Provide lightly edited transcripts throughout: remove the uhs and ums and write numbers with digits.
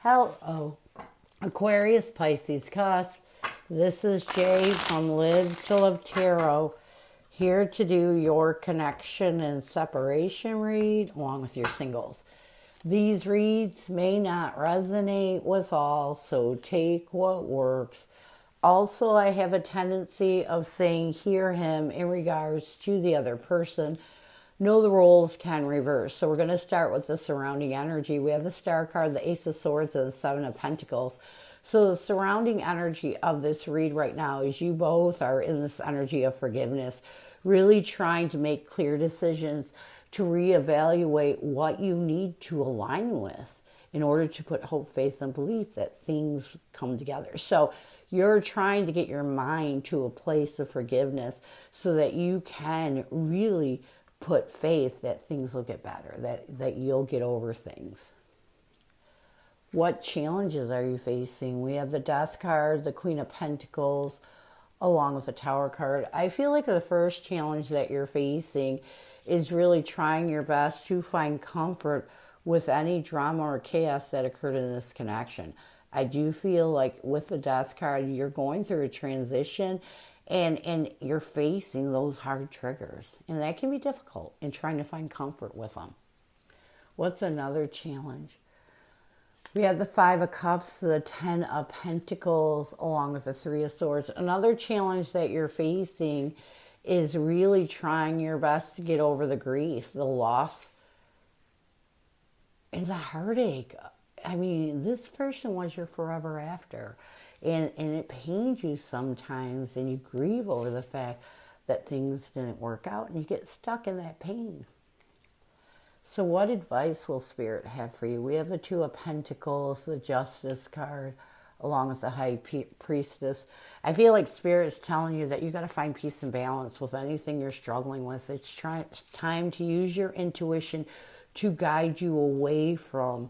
Hello, Aquarius Pisces Cusp. This is Jay from Live to Love Tarot, here to do your connection and separation read along with your singles. These reads may not resonate with all, so take what works. Also, I have a tendency of saying hear him in regards to the other person. Know the roles can reverse. So we're going to start with the surrounding energy. We have the Star card, the Ace of Swords, and the Seven of Pentacles. So the surrounding energy of this read right now is you both are in this energy of forgiveness, really trying to make clear decisions, to reevaluate what you need to align with in order to put hope, faith, and belief that things come together. So you're trying to get your mind to a place of forgiveness so that you can really put faith that things will get better, that you'll get over things. What challenges are you facing? We have the Death card, the Queen of Pentacles, along with the Tower card. I feel like the first challenge that you're facing is really trying your best to find comfort with any drama or chaos that occurred in this connection. I do feel like with the Death card, you're going through a transition and you're facing those hard triggers. And that can be difficult in trying to find comfort with them. What's another challenge? We have the Five of Cups, the Ten of Pentacles, along with the Three of Swords. Another challenge that you're facing is really trying your best to get over the grief, the loss, and the heartache. I mean, this person was your forever after. And it pains you sometimes, and you grieve over the fact that things didn't work out, and you get stuck in that pain. So what advice will Spirit have for you? We have the Two of Pentacles, the Justice card, along with the High Priestess. I feel like Spirit is telling you that you got to find peace and balance with anything you're struggling with. It's time to use your intuition to guide you away from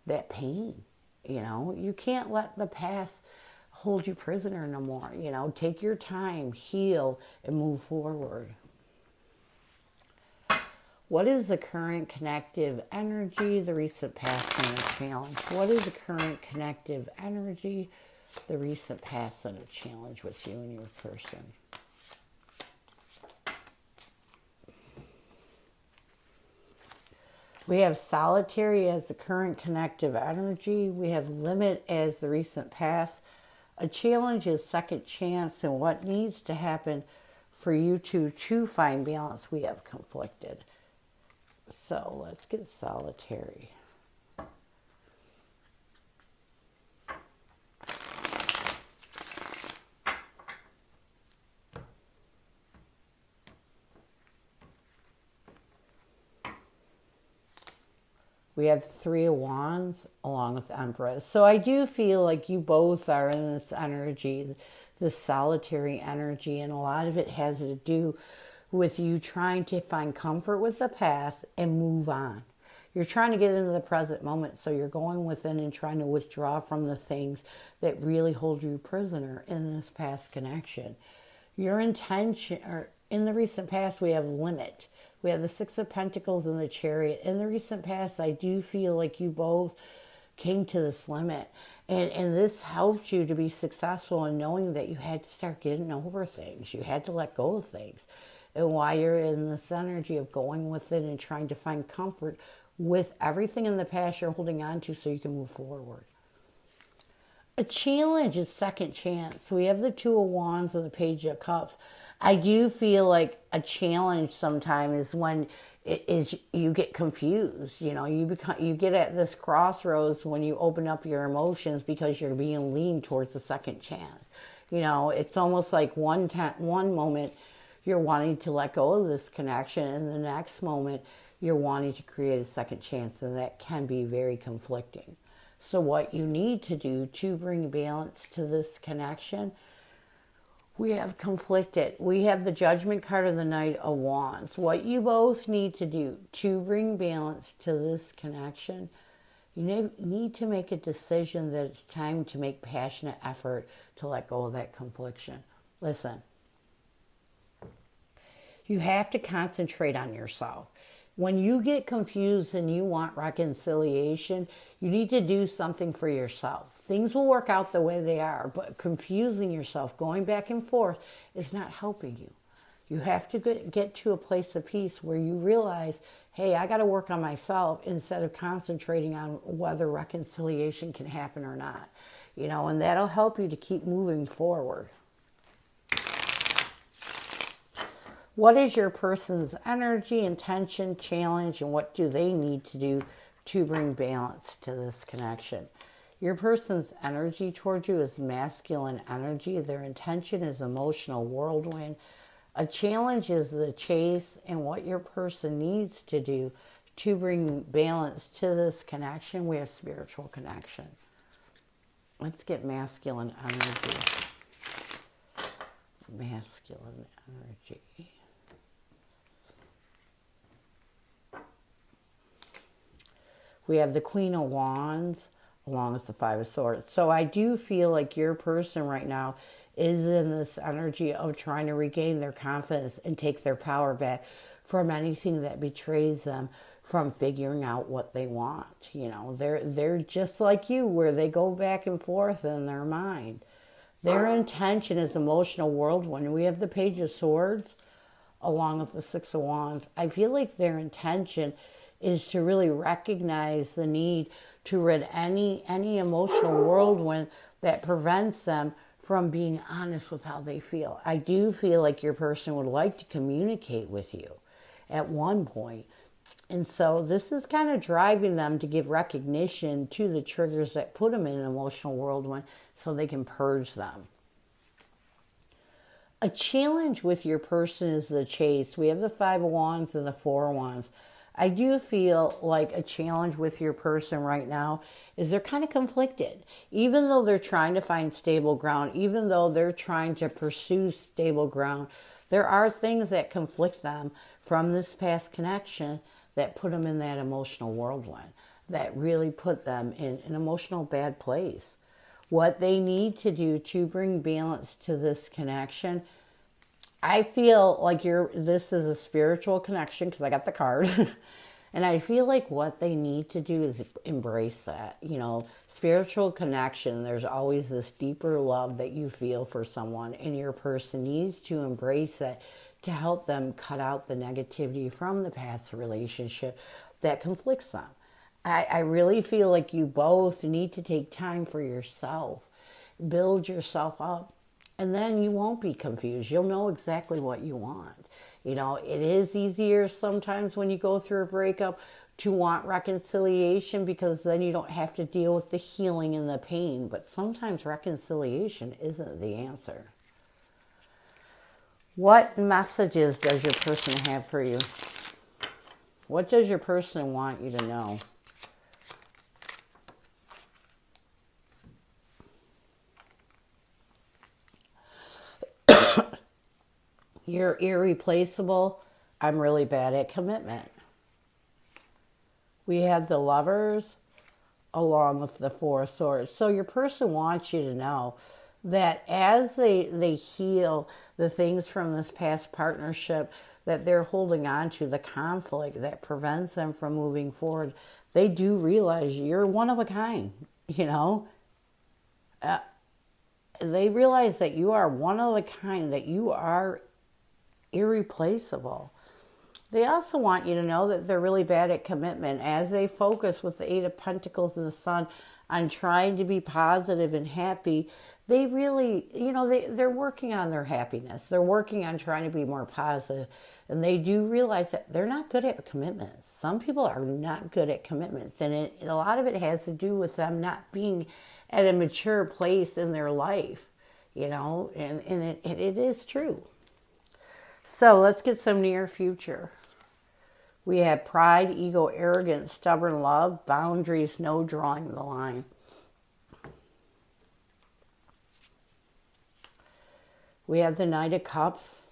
that pain. You know, you can't let the past hold you prisoner no more. You know, take your time, heal, and move forward. What is the current connective energy, the recent past, and the challenge? What is the current connective energy, the recent past, and the challenge with you and your person? We have solitary as the current connective energy. We have limit as the recent past. A challenge is second chance, and what needs to happen for you to find balance. We have conflicted. So let's get solitary. We have Three of Wands along with Empress. So I do feel like you both are in this energy, this solitary energy, and a lot of it has to do with you trying to find comfort with the past and move on. You're trying to get into the present moment, so you're going within and trying to withdraw from the things that really hold you prisoner in this past connection. Your intention, or in the recent past, we have limit. We have the Six of Pentacles and the Chariot. In the recent past, I do feel like you both came to this limit. And this helped you to be successful in knowing that you had to start getting over things. You had to let go of things. And while you're in this energy of going within and trying to find comfort with everything in the past you're holding on to so you can move forward. A challenge is second chance. So we have the Two of Wands and the Page of Cups. I do feel like a challenge sometimes is when you get confused. You know, you get at this crossroads when you open up your emotions because you're being leaned towards the second chance. You know, it's almost like one moment you're wanting to let go of this connection, and the next moment you're wanting to create a second chance, and that can be very conflicting. So what you need to do to bring balance to this connection, we have conflicted. We have the Judgment card of the Knight of Wands. What you both need to do to bring balance to this connection, you need to make a decision that it's time to make passionate effort to let go of that confliction. Listen, you have to concentrate on yourself. When you get confused and you want reconciliation, you need to do something for yourself. Things will work out the way they are, but confusing yourself, going back and forth, is not helping you. You have to get to a place of peace where you realize, hey, I got to work on myself instead of concentrating on whether reconciliation can happen or not. And that'll help you to keep moving forward. What is your person's energy, intention, challenge, and what do they need to do to bring balance to this connection? Your person's energy towards you is masculine energy. Their intention is emotional whirlwind. A challenge is the chase, and what your person needs to do to bring balance to this connection. We have spiritual connection. Let's get masculine energy. Masculine energy. We have the Queen of Wands along with the Five of Swords. So I do feel like your person right now is in this energy of trying to regain their confidence and take their power back from anything that betrays them from figuring out what they want. They're just like you, where they go back and forth in their mind. Their intention is emotional whirlwind. We have the Page of Swords along with the Six of Wands. I feel like their intention is to really recognize the need to rid any emotional whirlwind that prevents them from being honest with how they feel. I do feel like your person would like to communicate with you at one point. And so this is kind of driving them to give recognition to the triggers that put them in an emotional whirlwind so they can purge them. A challenge with your person is the chase. We have the Five of Wands and the Four of Wands. I do feel like a challenge with your person right now is they're kind of conflicted. Even though they're trying to find stable ground, even though they're trying to pursue stable ground, there are things that conflict them from this past connection that put them in that emotional whirlwind, that really put them in an emotional bad place. What they need to do to bring balance to this connection, I feel like this is a spiritual connection because I got the card. And I feel like what they need to do is embrace that. Spiritual connection, there's always this deeper love that you feel for someone, and your person needs to embrace that to help them cut out the negativity from the past relationship that conflicts them. I really feel like you both need to take time for yourself, build yourself up, and then you won't be confused. You'll know exactly what you want. It is easier sometimes when you go through a breakup to want reconciliation because then you don't have to deal with the healing and the pain. But sometimes reconciliation isn't the answer. What messages does your person have for you? What does your person want you to know? You're irreplaceable. I'm really bad at commitment. We have the Lovers along with the Four of Swords. So your person wants you to know that as they heal the things from this past partnership that they're holding on to, the conflict that prevents them from moving forward, they do realize you're one of a kind, They realize that you are one of a kind, that you are irreplaceable. They also want you to know that they're really bad at commitment. As they focus with the Eight of Pentacles and the Sun on trying to be positive and happy, they really, they're working on their happiness. They're working on trying to be more positive. And they do realize that they're not good at commitments. Some people are not good at commitments. And a lot of it has to do with them not being at a mature place in their life, and it is true. So let's get some near future. We have pride, ego, arrogance, stubborn love, boundaries, no drawing the line. We have the Knight of Cups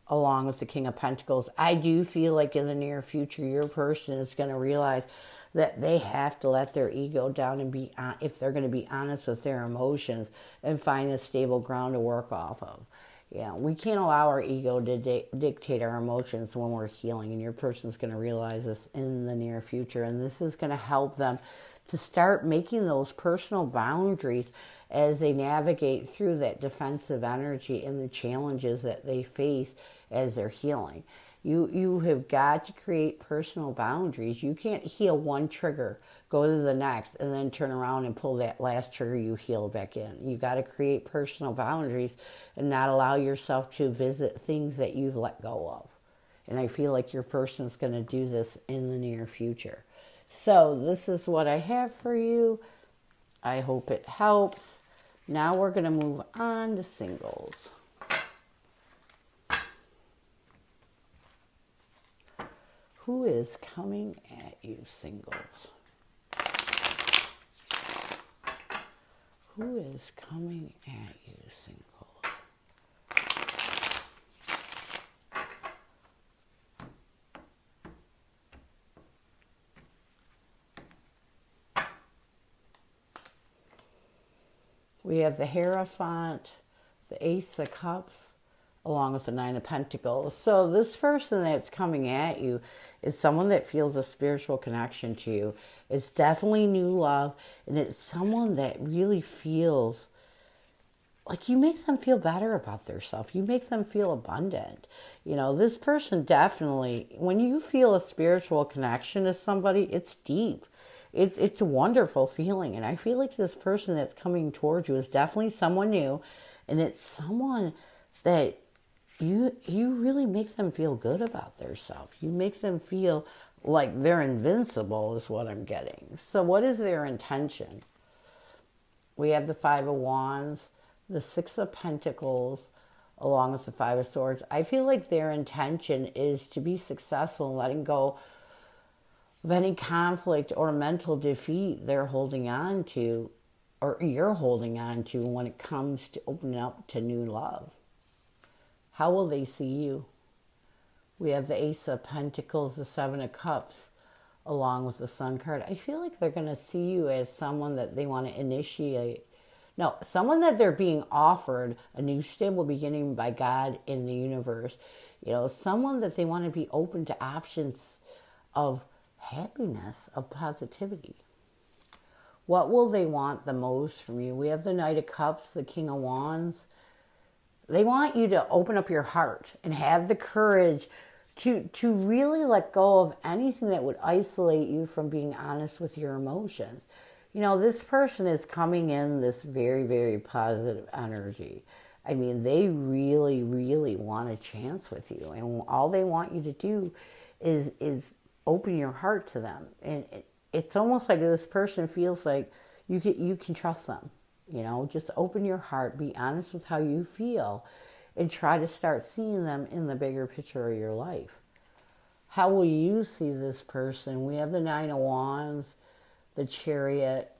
along with the King of Pentacles. I do feel like in the near future, your person is going to realize that they have to let their ego down and if they're going to be honest with their emotions and find a stable ground to work off of. We can't allow our ego to dictate our emotions when we're healing, and your person's going to realize this in the near future, and this is going to help them to start making those personal boundaries as they navigate through that defensive energy and the challenges that they face as they're healing. You have got to create personal boundaries. You can't heal one trigger, go to the next, and then turn around and pull that last trigger you healed back in. You got to create personal boundaries and not allow yourself to visit things that you've let go of. And I feel like your person's going to do this in the near future. So this is what I have for you. I hope it helps. Now we're going to move on to singles. Who is coming at you, singles? Who is coming at you, singles? We have the Hierophant, the Ace of Cups, along with the Nine of Pentacles. So this person that's coming at you is someone that feels a spiritual connection to you. It's definitely new love, and it's someone that really feels like you make them feel better about themselves. You make them feel abundant. This person definitely, when you feel a spiritual connection to somebody, it's deep. It's a wonderful feeling, and I feel like this person that's coming towards you is definitely someone new, and it's someone that you really make them feel good about themselves. You make them feel like they're invincible is what I'm getting. So what is their intention? We have the Five of Wands, the Six of Pentacles, along with the Five of Swords. I feel like their intention is to be successful in letting go of any conflict or mental defeat they're holding on to, or you're holding on to when it comes to opening up to new love. How will they see you? We have the Ace of Pentacles, the Seven of Cups, along with the Sun card. I feel like they're going to see you as someone that they want to initiate. No, someone that they're being offered a new stable beginning by God in the universe. Someone that they want to be open to options of happiness, of positivity. What will they want the most from you? We have the Knight of Cups, the King of Wands. They want you to open up your heart and have the courage to really let go of anything that would isolate you from being honest with your emotions. This person is coming in this very, very positive energy. I mean, they really, really want a chance with you. And all they want you to do is open your heart to them. And it's almost like this person feels like you can trust them. Just open your heart, be honest with how you feel, and try to start seeing them in the bigger picture of your life. How will you see this person? We have the Nine of Wands, the Chariot,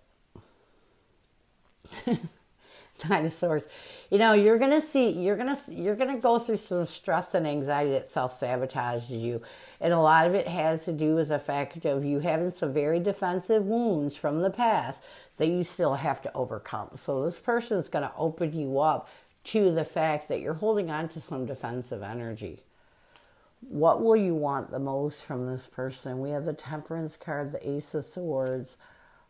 Nine of Swords. You're gonna go through some stress and anxiety that self-sabotages you. And a lot of it has to do with the fact of you having some very defensive wounds from the past that you still have to overcome. So this person is going to open you up to the fact that you're holding on to some defensive energy. What will you want the most from this person? We have the Temperance card, the Ace of Swords,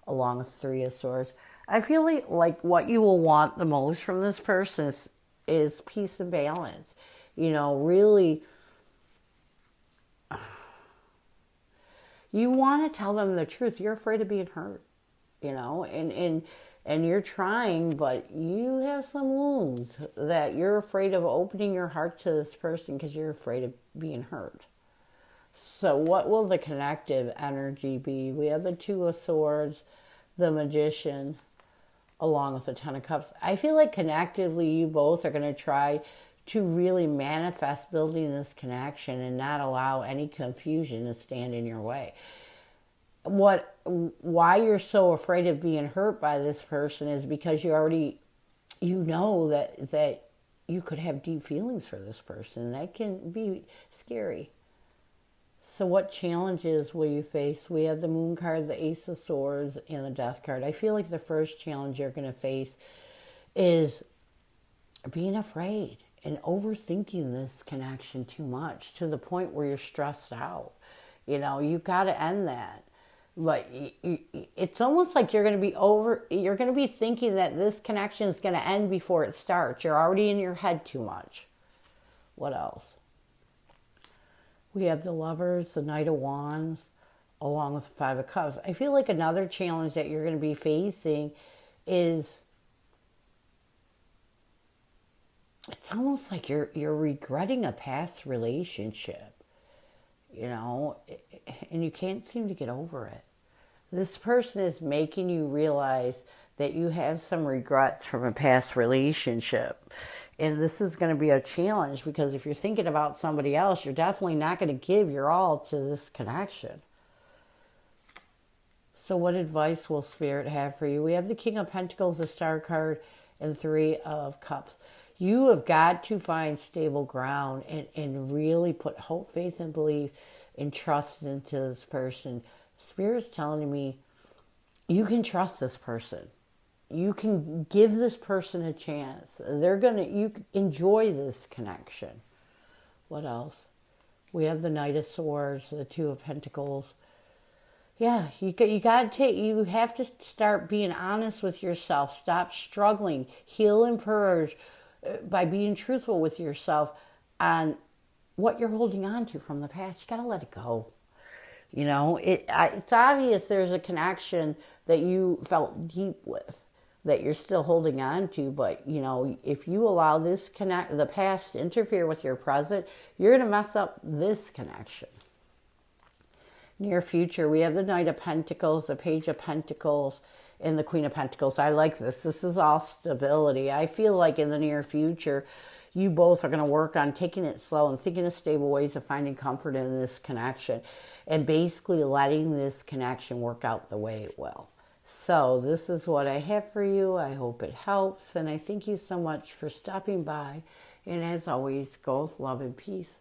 along with Three of Swords. I feel like what you will want the most from this person is peace and balance. Really, you want to tell them the truth. You're afraid of being hurt, and you're trying, but you have some wounds that you're afraid of opening your heart to this person because you're afraid of being hurt. So what will the connective energy be? We have the Two of Swords, the Magician, along with the Ten of Cups. I feel like connectively you both are going to try to really manifest building this connection and not allow any confusion to stand in your way. Why you're so afraid of being hurt by this person is because you know that you could have deep feelings for this person. That can be scary. So what challenges will you face? We have the Moon card, the Ace of Swords, and the Death card. I feel like the first challenge you're going to face is being afraid and overthinking this connection too much to the point where you're stressed out. You know, you got to end that. But it's almost like you're going to be thinking that this connection is going to end before it starts. You're already in your head too much. What else? We have the Lovers, the Knight of Wands, along with the Five of Cups. I feel like another challenge that you're going to be facing is, it's almost like you're regretting a past relationship, you know, and you can't seem to get over it. This person is making you realize that you have some regrets from a past relationship. And this is going to be a challenge, because if you're thinking about somebody else, you're definitely not going to give your all to this connection. So what advice will Spirit have for you? We have the King of Pentacles, the Star card, and Three of Cups. You have got to find stable ground and really put hope, faith, and belief and trust into this person. Spirit's telling me you can trust this person. You can give this person a chance. You enjoy this connection. What else? We have the Knight of Swords, the Two of Pentacles. Yeah, you have to start being honest with yourself. Stop struggling. Heal and purge by being truthful with yourself on what you're holding on to from the past. You got to let it go. You know, it's obvious there's a connection that you felt deep with that you're still holding on to, but, you know, if you allow the past to interfere with your present, you're going to mess up this connection. Near future, we have the Knight of Pentacles, the Page of Pentacles, and the Queen of Pentacles. I like this. This is all stability. I feel like in the near future, you both are going to work on taking it slow and thinking of stable ways of finding comfort in this connection and basically letting this connection work out the way it will. So this is what I have for you. I hope it helps. And I thank you so much for stopping by. And as always, go with love and peace.